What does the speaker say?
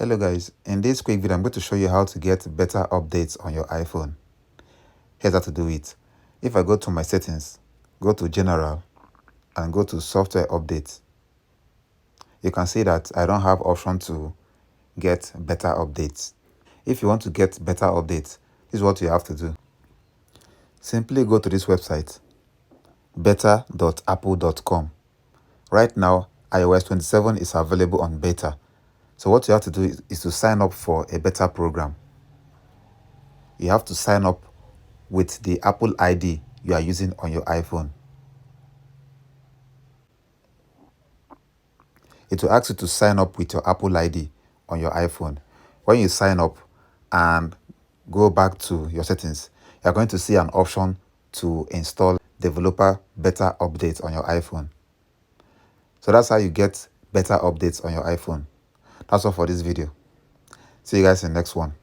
Hello guys, in this quick video I'm going to show you how to get better updates on your iPhone. Here's how to do it. If I go to my settings, go to general and go to software updates, you can see that I don't have option to get better updates. If you want to get better updates, this is what you have to do. Simply go to this website, beta.apple.com. Right now iOS 27 is available on beta. So what you have to do is to sign up for a beta program. You have to sign up with the Apple ID you are using on your iPhone. It will ask you to sign up with your Apple ID on your iPhone. When you sign up and go back to your settings, you are going to see an option to install developer beta updates on your iPhone. So that's how you get better updates on your iPhone. That's all for this video. See you guys in the next one.